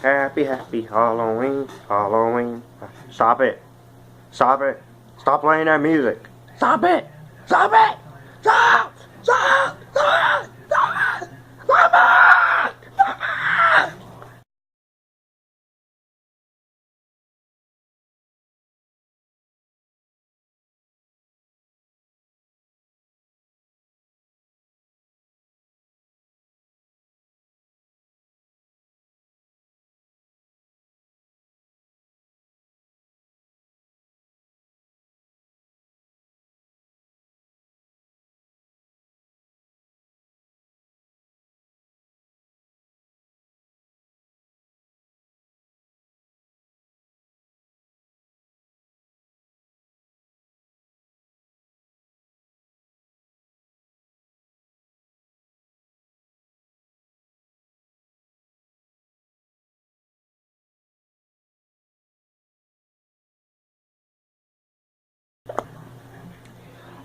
Happy, happy Halloween, Halloween. Stop it. Stop it. Stop playing that music. Stop it. Stop it. Stop. Stop. Stop. Stop it. Stop it. Stop it.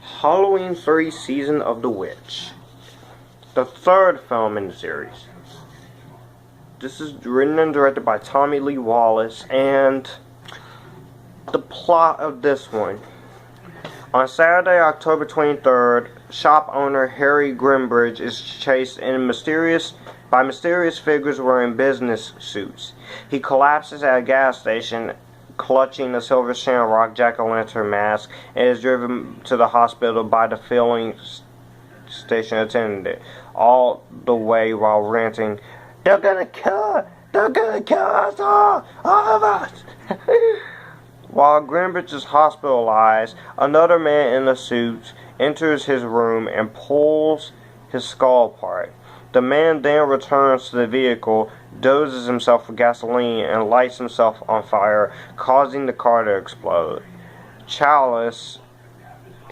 Halloween 3 Season of the Witch. The third film in the series. This is written and directed by Tommy Lee Wallace, and the plot of this one. On Saturday, October 23rd, shop owner Harry Grimbridge is chased by mysterious figures wearing business suits. He collapses at a gas station, clutching a silver shamrock jack-o'-lantern mask, and is driven to the hospital by the filling station attendant, all the way while ranting, "They're gonna kill us all of us!" While Grimbridge is hospitalized, another man in a suit enters his room and pulls his skull apart. The man then returns to the vehicle, doses himself with gasoline, and lights himself on fire, causing the car to explode. Chalice,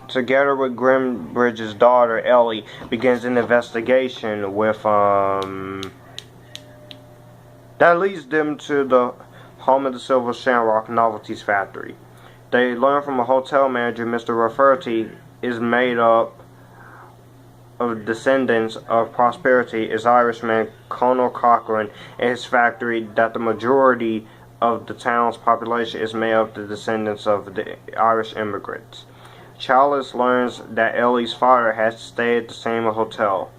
together with Grimbridge's daughter Ellie, begins an investigation with that leads them to the home of the Silver Shamrock Novelties Factory. They learn from a hotel manager, Mr. Rafferty, is made up of descendants of prosperity, is Irishman Conal Cochran and his factory, that the majority of the town's population is made up of the descendants of the Irish immigrants. Chalice learns that Ellie's father has stayed at the same hotel.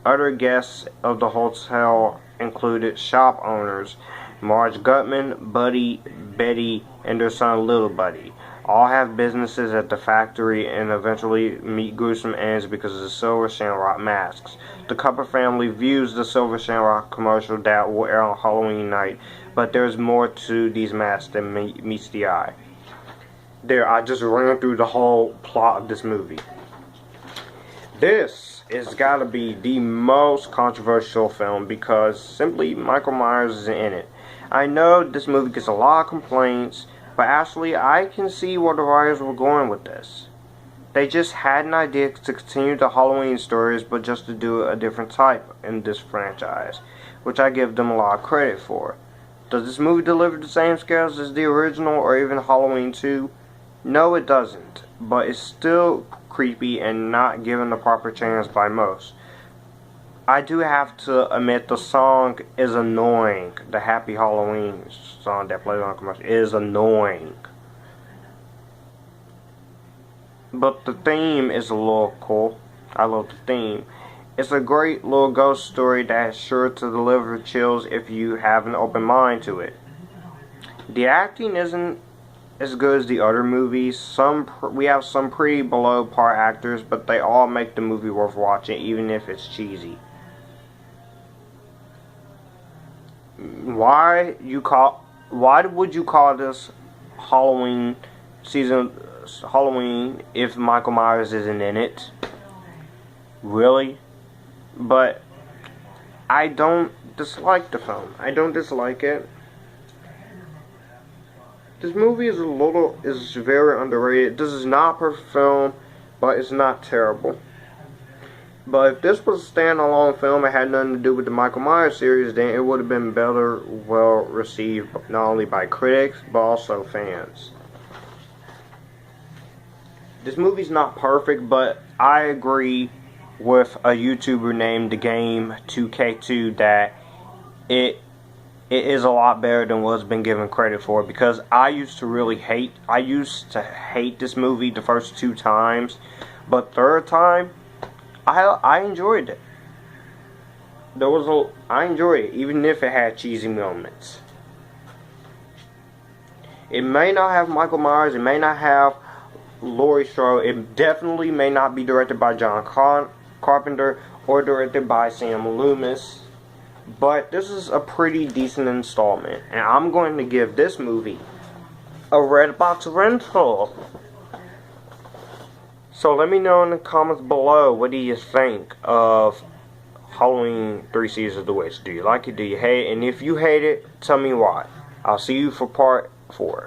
Other guests of the hotel included shop owners Marge Gutman, Buddy, Betty, and their son Little Buddy. All have businesses at the factory and eventually meet gruesome ends because of the Silver Shamrock masks. The Cupper family views the Silver Shamrock commercial that will air on Halloween night, but there's more to these masks than meets the eye. There, I just ran through the whole plot of this movie. This has got to be the most controversial film because simply Michael Myers is in it. I know this movie gets a lot of complaints, but actually I can see where the writers were going with this. They just had an idea to continue the Halloween stories, but just to do a different type in this franchise, which I give them a lot of credit for. Does this movie deliver the same scares as the original or even Halloween 2? No, it doesn't, but it's still creepy and not given the proper chance by most. I do have to admit the song is annoying. The Happy Halloween song that plays on the commercial is annoying. But the theme is a little cool. I love the theme. It's a great little ghost story that is sure to deliver chills if you have an open mind to it. The acting isn't as good as the other movies. We have some pretty below par actors, but they all make the movie worth watching even if it's cheesy. Why would you call this Halloween if Michael Myers isn't in it? Really? But I don't dislike the film. I don't dislike it. This movie is very underrated. This is not a perfect film, but it's not terrible. But if this was a standalone film and had nothing to do with the Michael Myers series, then it would have been better, well received, not only by critics, but also fans. This movie's not perfect, but I agree with a YouTuber named The Game 2K2 that it it is a lot better than what's been given credit for, because I used to hate this movie the first 2 times, but third time I enjoyed it. I enjoyed it, even if it had cheesy moments. It may not have Michael Myers, it may not have Laurie Strode, it definitely may not be directed by John Carpenter or directed by Sam Loomis. But this is a pretty decent installment, and I'm going to give this movie a Redbox rental. So let me know in the comments below, what do you think of Halloween 3 Seasons of the Witch? Do you like it? Do you hate it? And if you hate it, tell me why. I'll see you for part 4.